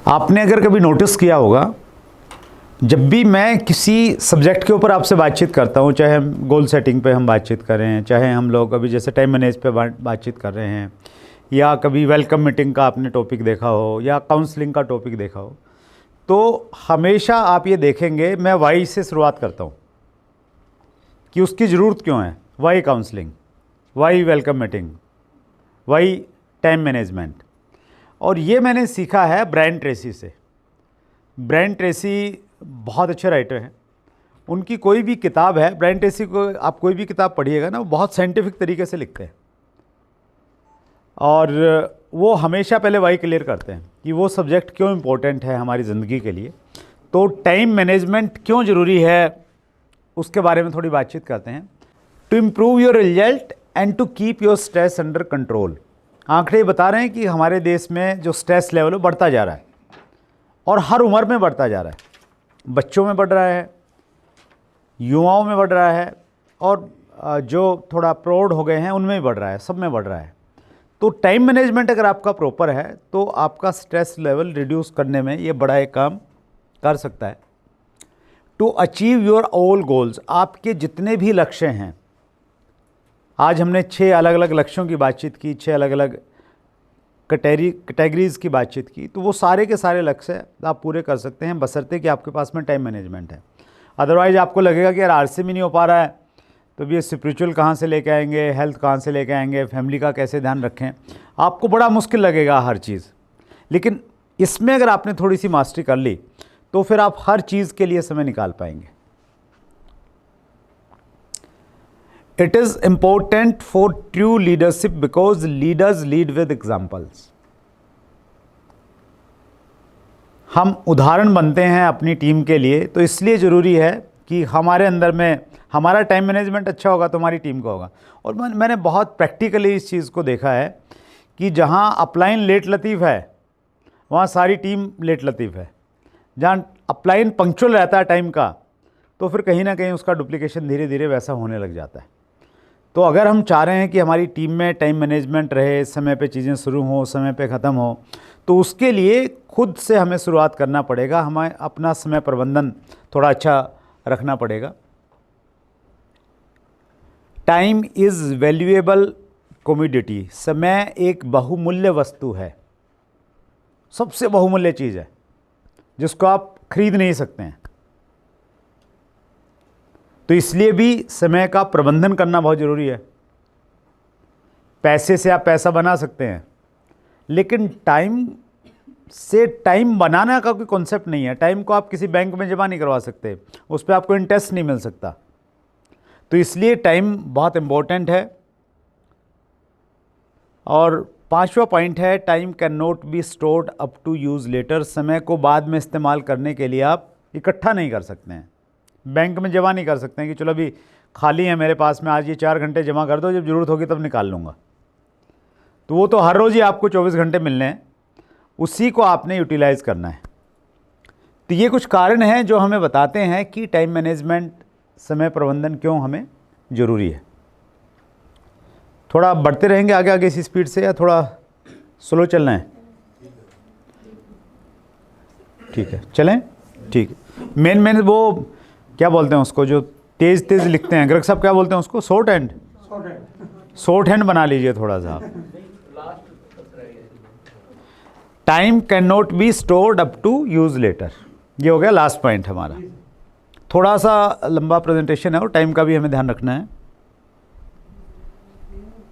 आपने अगर कभी नोटिस किया होगा, जब भी मैं किसी सब्जेक्ट के ऊपर आपसे बातचीत करता हूँ, चाहे हम गोल सेटिंग पे हम बातचीत कर रहे हैं, चाहे हम लोग अभी जैसे टाइम मैनेज पे बातचीत कर रहे हैं, या कभी वेलकम मीटिंग का आपने टॉपिक देखा हो या काउंसलिंग का टॉपिक देखा हो, तो हमेशा आप ये देखेंगे मैं वाई से शुरुआत करता हूँ कि उसकी ज़रूरत क्यों है। Why counselling, why welcome meeting, why time management. और ये मैंने सीखा है ब्रायन ट्रेसी से। ब्रायन ट्रेसी बहुत अच्छे राइटर हैं। उनकी कोई भी किताब है, ब्रायन ट्रेसी को आप कोई भी किताब पढ़िएगा ना, वो बहुत साइंटिफिक तरीके से लिखते हैं और वो हमेशा पहले वाई क्लियर करते हैं कि वो सब्जेक्ट क्यों इम्पोर्टेंट है हमारी ज़िंदगी के लिए। तो टाइम मैनेजमेंट क्यों ज़रूरी है, उसके बारे में थोड़ी बातचीत करते हैं। To improve your result and to keep your stress under control. आंकड़े बता रहे हैं कि हमारे देश में जो स्ट्रेस लेवल है बढ़ता जा रहा है और हर उम्र में बढ़ता जा रहा है। बच्चों में बढ़ रहा है, युवाओं में बढ़ रहा है और जो थोड़ा प्रौढ़ हो गए हैं उनमें भी बढ़ रहा है, सब में बढ़ रहा है। तो टाइम मैनेजमेंट अगर आपका प्रॉपर है तो आपका स्ट्रेस लेवल रिड्यूस करने में ये बड़ा एक काम कर सकता है। To achieve your all goals, आपके जितने भी लक्ष्य हैं, आज हमने 6 अलग अलग लक्ष्यों की बातचीत की, 6 अलग अलग कैटेगरीज़ की बातचीत की, तो वो सारे के सारे लक्ष्य आप पूरे कर सकते हैं बशर्ते कि आपके पास में टाइम मैनेजमेंट है। अदरवाइज़ आपको लगेगा कि यार आरसी में नहीं हो पा रहा है, तो ये स्पिरिचुअल कहाँ से लेके आएंगे, हेल्थ कहाँ से लेके आएंगे, फैमिली का कैसे ध्यान रखें, आपको बड़ा मुश्किल लगेगा हर चीज़। लेकिन इसमें अगर आपने थोड़ी सी मास्टरी कर ली तो फिर आप हर चीज़ के लिए समय निकाल पाएंगे। It is important for true leadership because leaders lead with examples. हम उदाहरण बनते हैं अपनी टीम के लिए, तो इसलिए ज़रूरी है कि हमारे अंदर में हमारा टाइम मैनेजमेंट अच्छा होगा तो हमारी टीम का होगा। और मैंने बहुत प्रैक्टिकली इस चीज़ को देखा है कि जहाँ अपलाइन लेट लतीफ़ है वहाँ सारी टीम लेट लतीफ़ है। जहाँ अपलाइन पंक्चुअल रहता है टाइम का, तो फिर कहीं ना कहीं उसका डुप्लीकेशन धीरे धीरे वैसा होने लग जाता है। तो अगर हम चाह रहे हैं कि हमारी टीम में टाइम मैनेजमेंट रहे, समय पे चीज़ें शुरू हों, समय पे ख़त्म हो, तो उसके लिए खुद से हमें शुरुआत करना पड़ेगा। हमें अपना समय प्रबंधन थोड़ा अच्छा रखना पड़ेगा। Time is valuable commodity. समय एक बहुमूल्य वस्तु है, सबसे बहुमूल्य चीज़ है जिसको आप खरीद नहीं सकते हैं। तो इसलिए भी समय का प्रबंधन करना बहुत ज़रूरी है। पैसे से आप पैसा बना सकते हैं, लेकिन टाइम से टाइम बनाना का कोई कॉन्सेप्ट नहीं है। टाइम को आप किसी बैंक में जमा नहीं करवा सकते, उस पर आपको इंटरेस्ट नहीं मिल सकता। तो इसलिए टाइम बहुत इम्पोर्टेंट है। और 5वां पॉइंट है time can not be stored up to use later. समय को बाद में इस्तेमाल करने के लिए आप इकट्ठा नहीं कर सकते हैं, बैंक में जमा नहीं कर सकते हैं कि चलो अभी खाली है मेरे पास में, आज ये 4 घंटे जमा कर दो, जब ज़रूरत होगी तब निकाल लूँगा। तो वो तो हर रोज़ ही आपको 24 घंटे मिलने हैं, उसी को आपने यूटिलाइज़ करना है। तो ये कुछ कारण हैं जो हमें बताते हैं कि टाइम मैनेजमेंट, समय प्रबंधन क्यों हमें ज़रूरी है। थोड़ा बढ़ते रहेंगे आगे आगे इसी स्पीड से, या थोड़ा स्लो चलना है? ठीक है, चलें। ठीक है। मेन वो क्या बोलते हैं उसको, जो तेज़ तेज़ लिखते हैं, ग्रग साहब क्या बोलते हैं उसको? Short hand. शॉर्ट हैंड बना लीजिए थोड़ा सा। Time can not be stored up to use later. ये हो गया लास्ट पॉइंट हमारा। थोड़ा सा लंबा प्रेजेंटेशन है और टाइम का भी हमें ध्यान रखना है।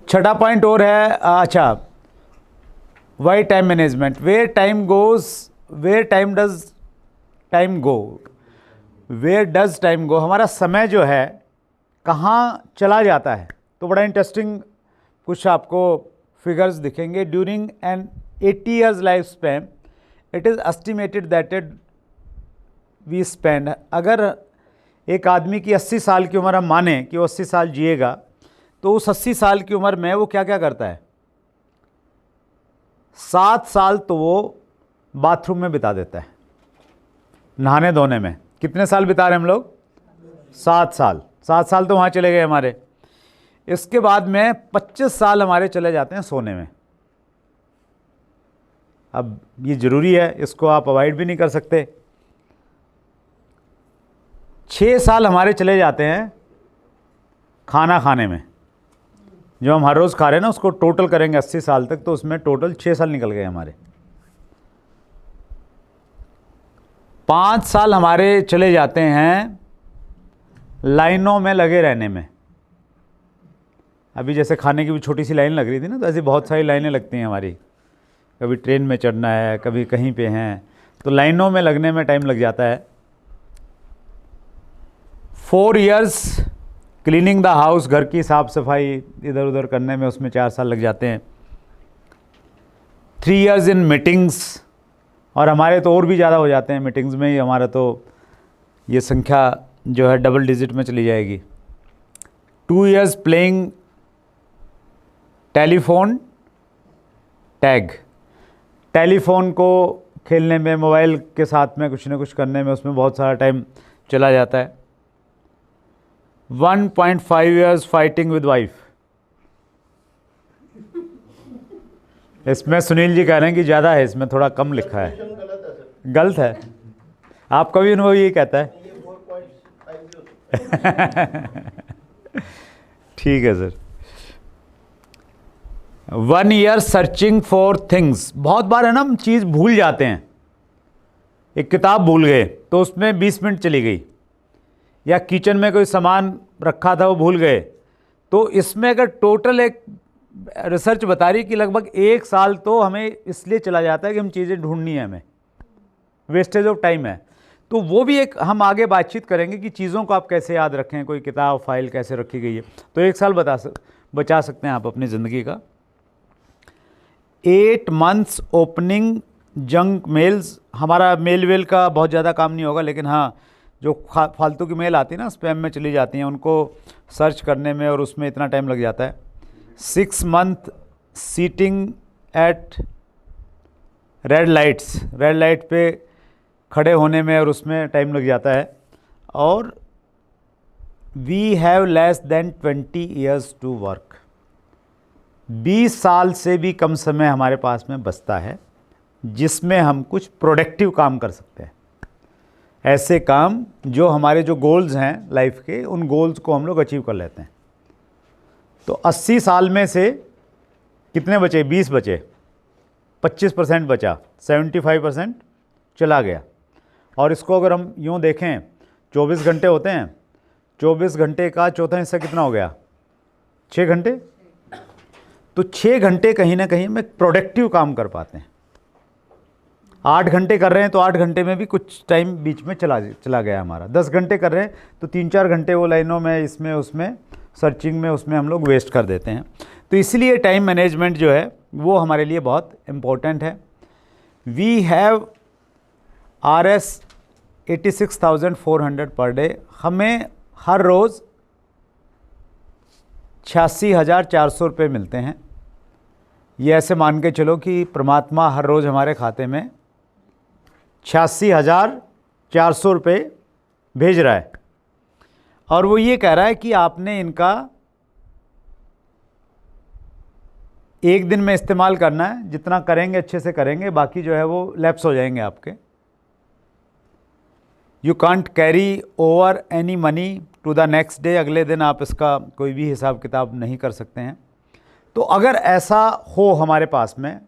6वां पॉइंट और है, अच्छा, why time management. Where time goes, where time does time go, where does time go. हमारा समय जो है कहाँ चला जाता है। तो बड़ा इंटरेस्टिंग कुछ आपको फिगर्स दिखेंगे। During an 80 years life span it is estimated that we spend, अगर एक आदमी की 80 साल की उम्र हम माने कि वो 80 साल जिएगा, तो उस 80 साल की उम्र में वो क्या क्या करता है? 7 साल तो वो बाथरूम में बिता देता है, नहाने धोने में। कितने साल बिता रहे हैं हम लोग? 7 साल। 7 साल तो वहाँ चले गए हमारे। इसके बाद में 25 साल हमारे चले जाते हैं सोने में। अब ये ज़रूरी है, इसको आप अवॉइड भी नहीं कर सकते। 6 साल हमारे चले जाते हैं खाना खाने में, जो हम हर रोज़ खा रहे हैं ना उसको टोटल करेंगे 80 साल तक, तो उसमें टोटल 6 साल निकल गए हमारे। 5 साल हमारे चले जाते हैं लाइनों में लगे रहने में। अभी जैसे खाने की भी छोटी सी लाइन लग रही थी ना, तो ऐसी बहुत सारी लाइनें लगती हैं हमारी, कभी ट्रेन में चढ़ना है, कभी कहीं पे हैं, तो लाइनों में लगने में टाइम लग जाता है। 4 इयर्स क्लीनिंग द हाउस, घर की साफ़ सफाई इधर उधर करने में उसमें 4 साल लग जाते हैं। 3 इयर्स इन मीटिंग्स, और हमारे तो और भी ज़्यादा हो जाते हैं मीटिंग्स में ही, हमारा तो ये संख्या जो है डबल डिजिट में चली जाएगी। 2 years playing telephone tag, telephone को खेलने में, मोबाइल के साथ में कुछ ना कुछ करने में, उसमें बहुत सारा टाइम चला जाता है। 1.5 इयर्स फाइटिंग विद वाइफ, इसमें सुनील जी कह रहे हैं कि ज़्यादा है, इसमें थोड़ा कम लिखा है। गलत है, आपका भी अनुभव यही कहता है। ठीक है sir. 1 year searching for things, बहुत बार है ना हम चीज़ भूल जाते हैं, एक किताब भूल गए तो उसमें 20 मिनट चली गई, या किचन में कोई सामान रखा था वो भूल गए, तो इसमें अगर टोटल एक रिसर्च बता रही कि लगभग 1 साल तो हमें इसलिए चला जाता है कि हम चीज़ें ढूंढनी है, हमें वेस्टेज ऑफ टाइम है। तो वो भी एक हम आगे बातचीत करेंगे कि चीज़ों को आप कैसे याद रखें, कोई किताब फाइल कैसे रखी गई है, तो 1 साल बचा सकते हैं आप अपनी ज़िंदगी का। 8 मंथ्स ओपनिंग जंक मेल्स, हमारा मेल वेल का बहुत ज़्यादा काम नहीं होगा, लेकिन हाँ जो फालतू की मेल आती है ना, स्पैम में चली जाती हैं, उनको सर्च करने में और उसमें इतना टाइम लग जाता है। 6 month sitting at red lights, red light पे खड़े होने में और उसमें टाइम लग जाता है। और we have less than 20 years to work, 20 साल से भी कम समय हमारे पास में बचता है जिसमें हम कुछ प्रोडक्टिव काम कर सकते हैं, ऐसे काम जो हमारे जो गोल्स हैं लाइफ के, उन गोल्स को हम लोग अचीव कर लेते हैं। तो 80 साल में से कितने बचे? 20 बचे, 25% बचा, 75% चला गया। और इसको अगर हम यूँ देखें, 24 घंटे होते हैं, 24 घंटे का चौथा हिस्सा कितना हो गया? 6 घंटे। तो 6 घंटे कहीं ना कहीं हम एक प्रोडक्टिव काम कर पाते हैं। 8 घंटे कर रहे हैं तो 8 घंटे में भी कुछ टाइम बीच में चला गया हमारा। 10 घंटे कर रहे हैं तो 3-4 घंटे वो लाइनों में, इसमें उसमें सर्चिंग में, उसमें हम लोग वेस्ट कर देते हैं। तो इसलिए टाइम मैनेजमेंट जो है वो हमारे लिए बहुत इम्पोर्टेंट है। We have RS 86,400 per day, हमें हर रोज़ 86,400 रुपये मिलते हैं। ये ऐसे मान के चलो कि परमात्मा हर रोज़ हमारे खाते में 86,400 रुपये भेज रहा है, और वो ये कह रहा है कि आपने इनका एक दिन में इस्तेमाल करना है, जितना करेंगे अच्छे से करेंगे, बाकी जो है वो लैप्स हो जाएंगे आपके। You can't carry over any money to the next day, अगले दिन आप इसका कोई भी हिसाब किताब नहीं कर सकते हैं। तो अगर ऐसा हो हमारे पास में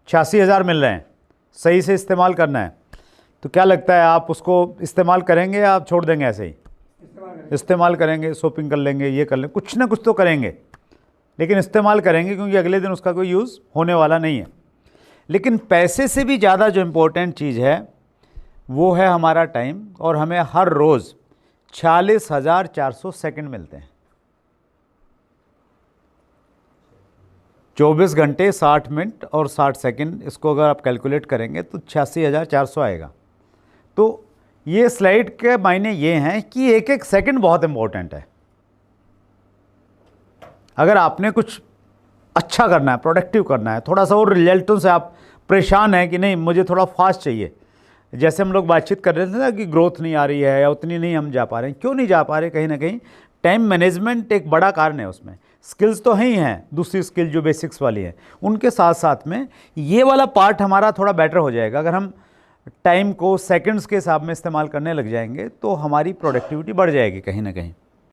86,000 मिल रहे हैं, सही से इस्तेमाल करना है, तो क्या लगता है आप उसको इस्तेमाल करेंगे या आप छोड़ देंगे ऐसे ही? इस्तेमाल करेंगे, शॉपिंग कर लेंगे, ये कर लेंगे, कुछ ना कुछ तो करेंगे, लेकिन इस्तेमाल करेंगे, क्योंकि अगले दिन उसका कोई यूज़ होने वाला नहीं है। लेकिन पैसे से भी ज़्यादा जो इम्पोर्टेंट चीज़ है वो है हमारा टाइम, और हमें हर रोज़ 46,400 सेकंड मिलते हैं। 24 घंटे 60 मिनट और 60 सेकंड, इसको अगर आप कैलकुलेट करेंगे तो 86,400 आएगा। तो ये स्लाइड के मायने ये हैं कि एक एक सेकंड बहुत इम्पोर्टेंट है। अगर आपने कुछ अच्छा करना है, प्रोडक्टिव करना है, थोड़ा सा और रिजल्टों से आप परेशान हैं कि नहीं मुझे थोड़ा फास्ट चाहिए, जैसे हम लोग बातचीत कर रहे थे ना कि ग्रोथ नहीं आ रही है या उतनी नहीं हम जा पा रहे हैं, क्यों नहीं जा पा रहे? कहीं ना कहीं टाइम मैनेजमेंट एक बड़ा कारण है उसमें। स्किल्स तो हैं ही हैं, दूसरी स्किल जो बेसिक्स वाली है, उनके साथ साथ में ये वाला पार्ट हमारा थोड़ा बेटर हो जाएगा। अगर हम टाइम को सेकंड्स के हिसाब में इस्तेमाल करने लग जाएंगे तो हमारी प्रोडक्टिविटी बढ़ जाएगी कहीं ना कहीं।